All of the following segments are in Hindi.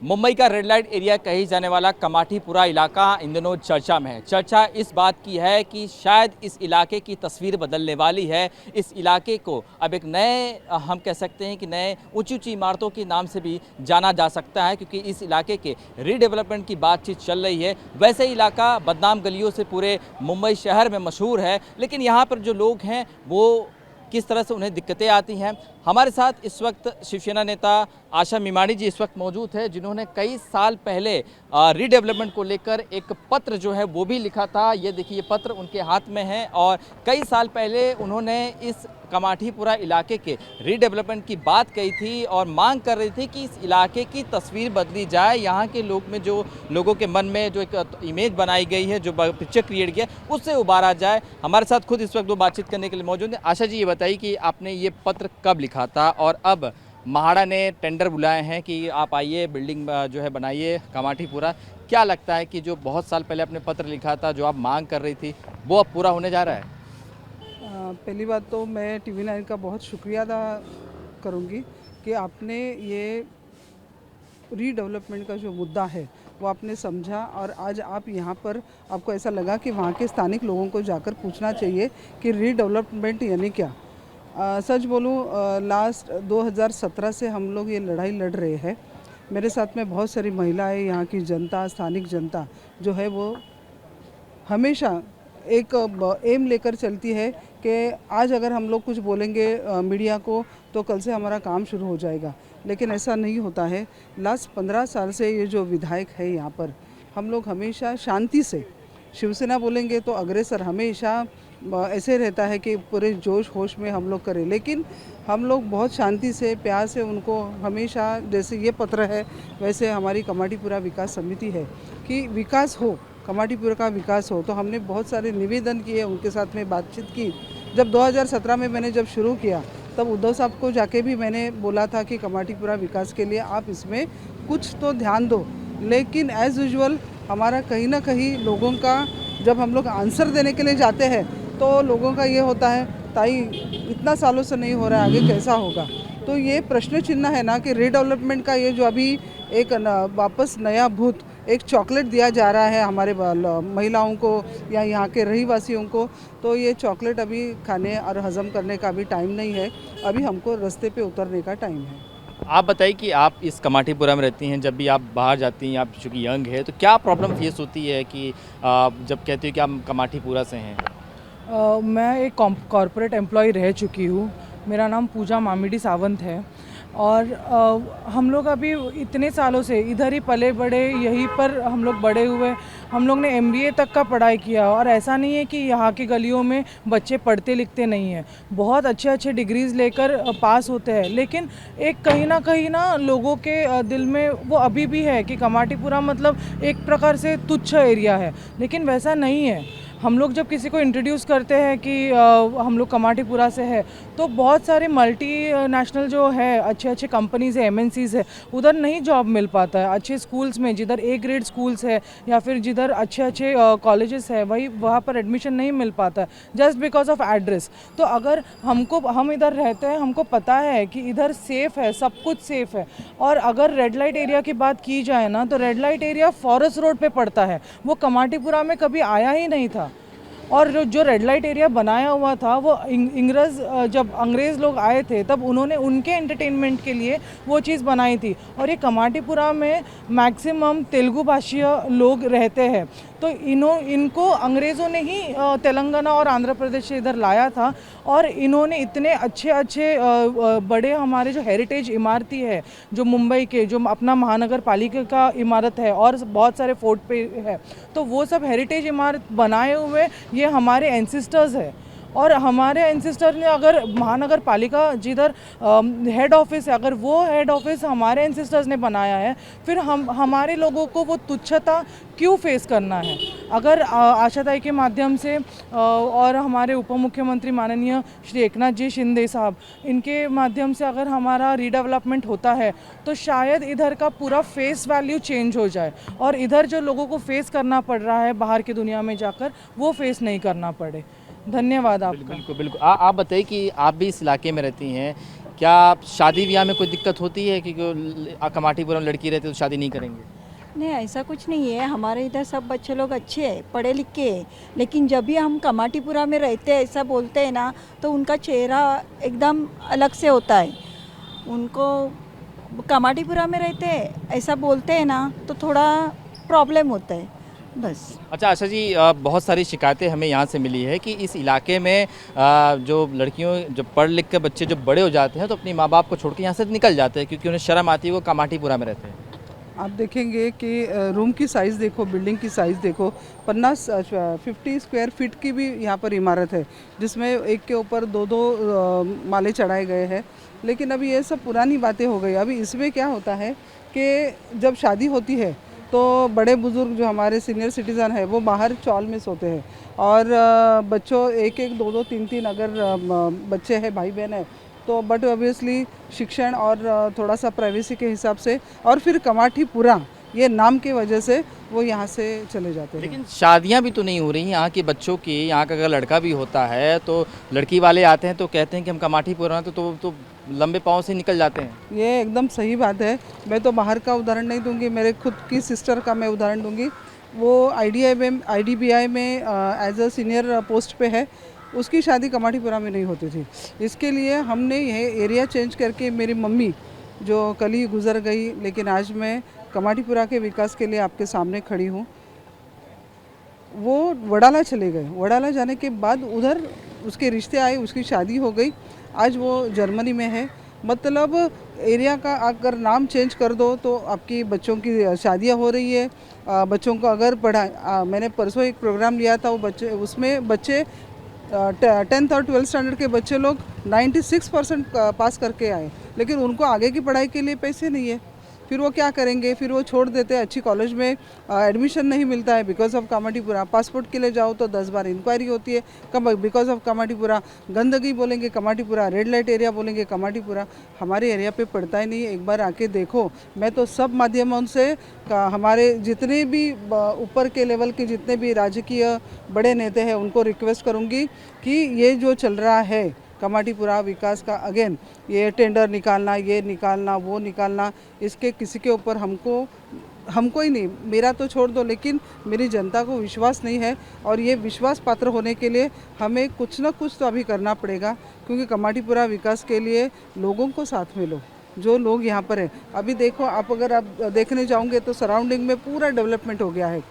मुंबई का रेड लाइट एरिया कही जाने वाला कमाठीपुरा इलाका इन दिनों चर्चा में है। चर्चा इस बात की है कि शायद इस इलाके की तस्वीर बदलने वाली है। इस इलाके को अब एक नए हम कह सकते हैं कि नए ऊंची ऊंची इमारतों के नाम से भी जाना जा सकता है, क्योंकि इस इलाके के रीडेवलपमेंट की बातचीत चल रही है। वैसे इलाका बदनाम गलियों से पूरे मुंबई शहर में मशहूर है, लेकिन यहाँ पर जो लोग हैं वो किस तरह से उन्हें दिक्कतें आती हैं। हमारे साथ इस वक्त शिवसेना नेता आशा मीमाड़ी जी इस वक्त मौजूद है, जिन्होंने कई साल पहले रीडेवलपमेंट को लेकर एक पत्र जो है वो भी लिखा था। ये देखिए, ये पत्र उनके हाथ में है और कई साल पहले उन्होंने इस कमाठीपुरा इलाके के रीडेवलपमेंट की बात कही थी और मांग कर रही थी कि इस इलाके की तस्वीर बदली जाए। यहाँ के लोग में जो लोगों के मन में जो एक इमेज बनाई गई है, जो पिक्चर क्रिएट किया, उससे उबारा जाए। हमारे साथ खुद इस वक्त वो बातचीत करने के लिए मौजूद है। आशा जी, ये बताइए कि आपने ये पत्र कब लिखा था और अब महाड़ा ने टेंडर बुलाए हैं कि आप आइए बिल्डिंग जो है बनाइए कमाठीपुरा। क्या लगता है कि जो बहुत साल पहले आपने पत्र लिखा था, जो आप मांग कर रही थी, वो अब पूरा होने जा रहा है? पहली बात तो मैं TV9 का बहुत शुक्रिया अदा करूँगी कि आपने ये रीडेवलपमेंट का जो मुद्दा है वो आपने समझा और आज आप यहाँ पर आपको ऐसा लगा कि वहाँ के स्थानिक लोगों को जाकर पूछना चाहिए कि रीडेवलपमेंट यानी क्या। सच बोलूँ, लास्ट 2017 से हम लोग ये लड़ाई लड़ रहे हैं। मेरे साथ में बहुत सारी महिलाएं, यहाँ की जनता, स्थानिक जनता जो है वो हमेशा एक एम लेकर चलती है कि आज अगर हम लोग कुछ बोलेंगे मीडिया को तो कल से हमारा काम शुरू हो जाएगा, लेकिन ऐसा नहीं होता है। लास्ट 15 साल से ये जो विधायक है यहाँ पर, हम लोग हमेशा शांति से, शिवसेना बोलेंगे तो अग्रेसर हमेशा ऐसे रहता है कि पूरे जोश होश में हम लोग करें, लेकिन हम लोग बहुत शांति से, प्यार से उनको हमेशा, जैसे ये पत्र है वैसे हमारी कमाठीपुरा विकास समिति है कि विकास हो, कमाठीपुरा का विकास हो। तो हमने बहुत सारे निवेदन किए, उनके साथ में बातचीत की। जब 2017 में मैंने जब शुरू किया तब उद्धव साहब को जाके भी मैंने बोला था कि कमाठीपुरा विकास के लिए आप इसमें कुछ तो ध्यान दो, लेकिन एज़ यूजुअल हमारा कहीं ना कहीं लोगों का, जब हम लोग आंसर देने के लिए जाते हैं तो लोगों का ये होता है, ताई इतना सालों से नहीं हो रहा है, आगे कैसा होगा। तो ये प्रश्न चिन्ह है ना कि रीडेवलपमेंट का ये जो अभी एक वापस नया भूत, एक चॉकलेट दिया जा रहा है हमारे महिलाओं को या यहाँ के रहीवासियों को, तो ये चॉकलेट अभी खाने और हज़म करने का अभी टाइम नहीं है। अभी हमको रास्ते पे उतरने का टाइम है। आप बताइए कि आप इस कमाठीपुरा में रहती हैं, जब भी आप बाहर जाती हैं, आप चूँकि यंग है, तो क्या प्रॉब्लम फेस होती है कि जब कहती हो कि आप कमाठीपुरा से हैं? मैं एक कॉर्पोरेट एम्प्लॉय रह चुकी हूँ। मेरा नाम पूजा मामिडी सावंत है और हम लोग अभी इतने सालों से इधर ही पले बड़े, यहीं पर हम लोग बड़े हुए। हम लोग ने MBA तक का पढ़ाई किया और ऐसा नहीं है कि यहाँ की गलियों में बच्चे पढ़ते लिखते नहीं हैं, बहुत अच्छे अच्छे डिग्रीज़ लेकर पास होते हैं। लेकिन एक कहीं ना लोगों के दिल में वो अभी भी है कि कमाठीपुरा मतलब एक प्रकार से तुच्छ एरिया है, लेकिन वैसा नहीं है। हम लोग जब किसी को इंट्रोड्यूस करते हैं कि हम लोग कमाठीपुरा से है, तो बहुत सारे मल्टीनेशनल जो है अच्छे अच्छे कंपनीज़ है, MNCs है, उधर नहीं जॉब मिल पाता है। अच्छे स्कूल्स में, जिधर A ग्रेड स्कूल्स है या फिर जिधर अच्छे अच्छे कॉलेजेस है, वहाँ पर एडमिशन नहीं मिल पाता है जस्ट बिकॉज ऑफ एड्रेस। तो अगर हम इधर रहते हैं, हमको पता है कि इधर सेफ़ है, सब कुछ सेफ़ है। और अगर रेड लाइट एरिया की बात की जाए ना, तो red light area forest road पे पड़ता है, वो कमाठीपुरा में कभी आया ही नहीं था। और जो रेड लाइट एरिया बनाया हुआ था वो जब अंग्रेज़ लोग आए थे तब उन्होंने उनके एंटरटेनमेंट के लिए वो चीज़ बनाई थी। और ये कमाठीपुरा में मैक्सिमम तेलुगु भाषीय लोग रहते हैं, तो इनको अंग्रेज़ों ने ही तेलंगाना और आंध्र प्रदेश से इधर लाया था। और इन्होंने इतने अच्छे अच्छे बड़े हमारे जो हेरिटेज इमारती है, जो मुंबई के, जो अपना महानगर पालिका का इमारत है और बहुत सारे फोर्ट पे है, तो वो सब हेरिटेज इमारत बनाए हुए ये हमारे एंसेस्टर्स है। और हमारे एंसेस्टर ने, अगर महानगर पालिका जिधर हेड ऑफिस है, अगर वो हेड ऑफिस हमारे एंसेस्टर्स ने बनाया है, फिर हमारे लोगों को वो तुच्छता क्यों फेस करना है। अगर आशाताई के माध्यम से और हमारे उप मुख्यमंत्री माननीय श्री एकनाथ जी शिंदे साहब, इनके माध्यम से अगर हमारा रीडेवलपमेंट होता है तो शायद इधर का पूरा फेस वैल्यू चेंज हो जाए और इधर जो लोगों को फेस करना पड़ रहा है बाहर की दुनिया में जाकर, वो फेस नहीं करना पड़े। धन्यवाद आपका। बिल्कुल बिल्कुल। आप बताइए कि आप भी इस इलाके में रहती हैं, क्या शादी ब्याह में कोई दिक्कत होती है कि कमाटीपुरा में लड़की रहती है तो शादी नहीं करेंगे? नहीं, ऐसा कुछ नहीं है। हमारे इधर सब बच्चे लोग अच्छे हैं, पढ़े लिखे हैं। लेकिन जब भी हम कमाटीपुरा में रहते हैं, ऐसा बोलते हैं ना, तो उनका चेहरा एकदम अलग से होता है। उनको कमाटीपुरा में रहते हैं ऐसा बोलते हैं ना, तो थोड़ा प्रॉब्लम होता है बस। अच्छा आशा जी, बहुत सारी शिकायतें हमें यहाँ से मिली है कि इस इलाके में जो लड़कियों जो पढ़ लिख के बच्चे जो बड़े हो जाते हैं तो अपनी माँ बाप को छोड़ के यहाँ से निकल जाते हैं क्योंकि उन्हें शर्म आती है, वो कमाटीपुरा में रहते हैं। आप देखेंगे कि रूम की साइज़ देखो, बिल्डिंग की साइज़ देखो, 50 स्क्वायर फीट की भी यहाँ पर इमारत है जिसमें एक के ऊपर दो माले चढ़ाए गए हैं। लेकिन अभी ये सब पुरानी बातें हो गई। अभी इसमें क्या होता है कि जब शादी होती है तो बड़े बुज़ुर्ग जो हमारे सीनियर सिटीज़न है वो बाहर चॉल में सोते हैं और बच्चों एक एक दो दो तीन तीन अगर बच्चे हैं, भाई बहन है, तो बट ऑब्वियसली शिक्षण और थोड़ा सा प्राइवेसी के हिसाब से और फिर कमाटीपुरा ये नाम की वजह से वो यहाँ से चले जाते हैं। लेकिन शादियाँ भी तो नहीं हो रही यहाँ के बच्चों की। यहाँ का अगर लड़का भी होता है तो लड़की वाले आते हैं तो कहते हैं कि हम कमाटीपुरा तो लंबे पाँव से निकल जाते हैं। ये एकदम सही बात है। मैं तो बाहर का उदाहरण नहीं दूंगी, मेरे खुद की सिस्टर का मैं उदाहरण दूंगी। वो IDBI में एज अ सीनियर पोस्ट पे है, उसकी शादी कमाटीपुरा में नहीं होती थी। इसके लिए हमने यह एरिया चेंज करके, मेरी मम्मी जो कल ही गुजर गई, लेकिन आज मैं कमाटीपुरा के विकास के लिए आपके सामने खड़ी हूँ। वो वडाला चले गए, वडाला जाने के बाद उधर उसके रिश्ते आए, उसकी शादी हो गई, आज वो जर्मनी में है। मतलब एरिया का अगर नाम चेंज कर दो तो आपकी बच्चों की शादियां हो रही है। बच्चों को अगर मैंने परसों एक प्रोग्राम लिया था, वो उसमें बच्चे 10th और 12th स्टैंडर्ड के बच्चे लोग 96% पास करके आए, लेकिन उनको आगे की पढ़ाई के लिए पैसे नहीं है। फिर वो क्या करेंगे, फिर वो छोड़ देते हैं। अच्छी कॉलेज में एडमिशन नहीं मिलता है बिकॉज ऑफ कमाटीपुरा। पासपोर्ट के लिए जाओ तो 10 बार इंक्वायरी होती है बिकॉज ऑफ कमाटीपुरा। गंदगी बोलेंगे कमाटीपुरा, रेड लाइट एरिया बोलेंगे कमाटीपुरा। हमारे एरिया पे पड़ता ही नहीं है। एक बार आके देखो। मैं तो सब माध्यमों से हमारे जितने भी ऊपर के लेवल के जितने भी राजकीय बड़े नेता हैं उनको रिक्वेस्ट करूँगी कि ये जो चल रहा है कमाटीपुरा विकास का, अगेन ये टेंडर निकालना, ये निकालना, वो निकालना, इसके किसी के ऊपर हमको ही नहीं, मेरा तो छोड़ दो, लेकिन मेरी जनता को विश्वास नहीं है। और ये विश्वास पात्र होने के लिए हमें कुछ ना कुछ तो अभी करना पड़ेगा, क्योंकि कमाटीपुरा विकास के लिए लोगों को साथ में लो, जो लोग यहाँ पर हैं। अभी देखो आप, अगर आप देखने जाओगे तो सराउंडिंग में पूरा डेवलपमेंट हो गया है।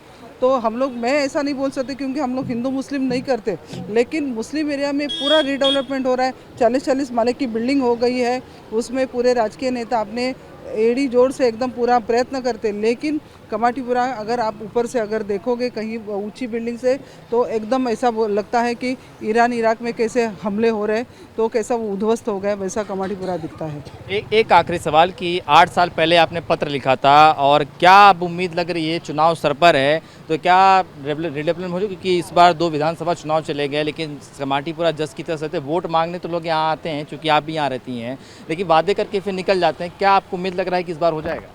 तो हम लोग, मैं ऐसा नहीं बोल सकते क्योंकि हम लोग हिंदू मुस्लिम नहीं करते, लेकिन मुस्लिम एरिया में पूरा रीडेवलपमेंट हो रहा है। 40-40 माले की बिल्डिंग हो गई है, उसमें पूरे राजकीय नेता अपने एड़ी जोड़ से एकदम पूरा प्रयत्न करते। लेकिन कमाटीपुरा अगर आप ऊपर से अगर देखोगे कहीं ऊंची बिल्डिंग से, तो एकदम ऐसा लगता है कि ईरान इराक में कैसे हमले हो रहे, तो कैसा वो उध्वस्त हो गया, वैसा कमाटीपुरा दिखता है। एक आखिरी सवाल कि 8 साल पहले आपने पत्र लिखा था, और क्या अब उम्मीद लग रही है, चुनाव सर पर है, तो क्या डेवलपमेंट हो जाए? क्योंकि इस बार 2 विधानसभा चुनाव चले गए, लेकिन कमाटीपुरा जस की तरह से वोट मांगने तो लोग यहाँ आते हैं, चूँकि आप भी यहाँ रहती हैं, लेकिन वादे करके फिर निकल जाते हैं। क्या आपको उम्मीद लग रहा है कि इस बार हो जाएगा?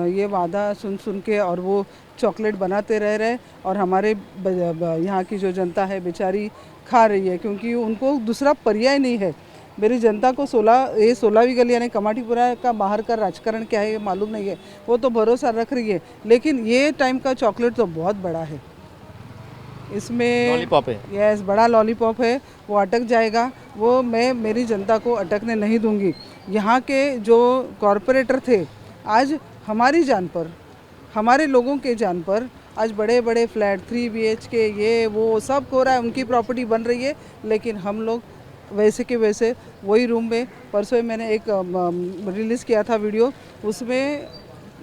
ये वादा सुन के और वो चॉकलेट बनाते रह रहे, और हमारे यहाँ की जो जनता है बेचारी खा रही है, क्योंकि उनको दूसरा पर्याय नहीं है। मेरी जनता को 16वीं गली यानी कमाटीपुरा का बाहर का राजकारण क्या है ये मालूम नहीं है, वो तो भरोसा रख रही है, लेकिन ये टाइम का चॉकलेट तो बहुत बड़ा है। इसमें लॉलीपॉप है। यस, बड़ा लॉलीपॉप है, वो अटक जाएगा। वो मैं मेरी जनता को अटकने नहीं दूंगी। यहाँ के जो कॉरपोरेटर थे, आज हमारी जान पर, हमारे लोगों के जान पर आज बड़े बड़े फ्लैट 3 BHK ये वो सब हो रहा है, उनकी प्रॉपर्टी बन रही है, लेकिन हम लोग वैसे के वैसे वही रूम में। परसों मैंने एक रिलीज़ किया था वीडियो, उसमें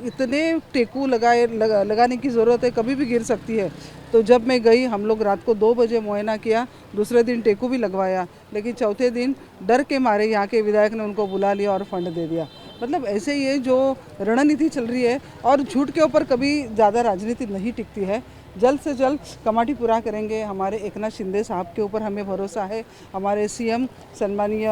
इतने टेकू लगाने की ज़रूरत है, कभी भी गिर सकती है। तो जब मैं गई, हम लोग रात को 2 बजे मुआयना किया, दूसरे दिन टेकू भी लगवाया, लेकिन चौथे दिन डर के मारे यहाँ के विधायक ने उनको बुला लिया और फंड दे दिया। मतलब ऐसे ये जो रणनीति चल रही है, और झूठ के ऊपर कभी ज़्यादा राजनीति नहीं टिकती है। जल्द से जल्द कमाटी पूरा करेंगे। हमारे एकनाथ शिंदे साहब के ऊपर हमें भरोसा है, हमारे CM सम्मानीय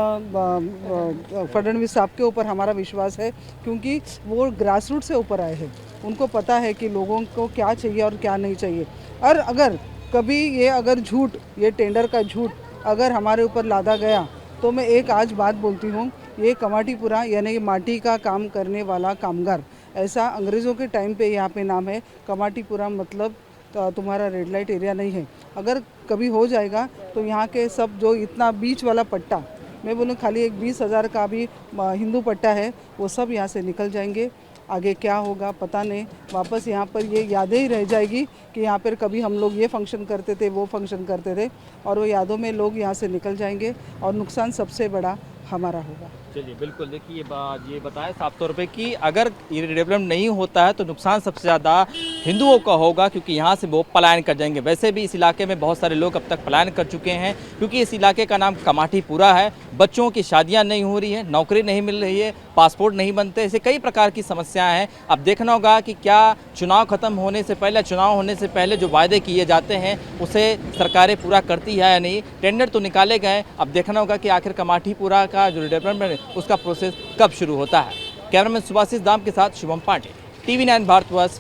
फडणवीस साहब के ऊपर हमारा विश्वास है, क्योंकि वो ग्रास रूट से ऊपर आए हैं। उनको पता है कि लोगों को क्या चाहिए और क्या नहीं चाहिए। और अगर कभी अगर झूठ, ये टेंडर का झूठ अगर हमारे ऊपर लादा गया, तो मैं एक आज बात बोलती हूँ ये कमाटीपुरा यानी कि माटी का काम करने वाला कामगार, ऐसा अंग्रेज़ों के टाइम पे यहाँ पे नाम है। कमाटीपुरा मतलब तुम्हारा रेड लाइट एरिया नहीं है। अगर कभी हो जाएगा तो यहाँ के सब जो इतना बीच वाला पट्टा, मैं बोलूँ खाली एक 20,000 का भी हिंदू पट्टा है, वो सब यहाँ से निकल जाएंगे। आगे क्या होगा पता नहीं। वापस यहाँ पर ये यादें ही रह जाएगी कि यहाँ पर कभी हम लोग ये फंक्शन करते थे, वो फंक्शन करते थे, और वो यादों में लोग यहाँ से निकल जाएंगे और नुकसान सबसे बड़ा हमारा होगा। चलिए बिल्कुल, देखिए ये बताएं साफ तौर पे कि अगर ये डेवलपमेंट नहीं होता है तो नुकसान सबसे ज़्यादा हिंदुओं का होगा, क्योंकि यहाँ से वो पलायन कर जाएंगे। वैसे भी इस इलाके में बहुत सारे लोग अब तक पलायन कर चुके हैं, क्योंकि इस इलाके का नाम कमाटीपुरा है। बच्चों की शादियाँ नहीं हो रही है, नौकरी नहीं मिल रही है, पासपोर्ट नहीं बनते, ऐसे कई प्रकार की समस्याएं हैं। अब देखना होगा कि क्या चुनाव खत्म होने से पहले, चुनाव होने से पहले जो वायदे किए जाते हैं उसे सरकारें पूरा करती है या नहीं। टेंडर तो निकाले गए, अब देखना होगा कि आखिर कमाटीपुरा का जो डेवलपमेंट उसका प्रोसेस कब शुरू होता है। कैमरामैन सुभाषिस दाम के साथ शुभम पांडे, TV9 भारतवर्ष,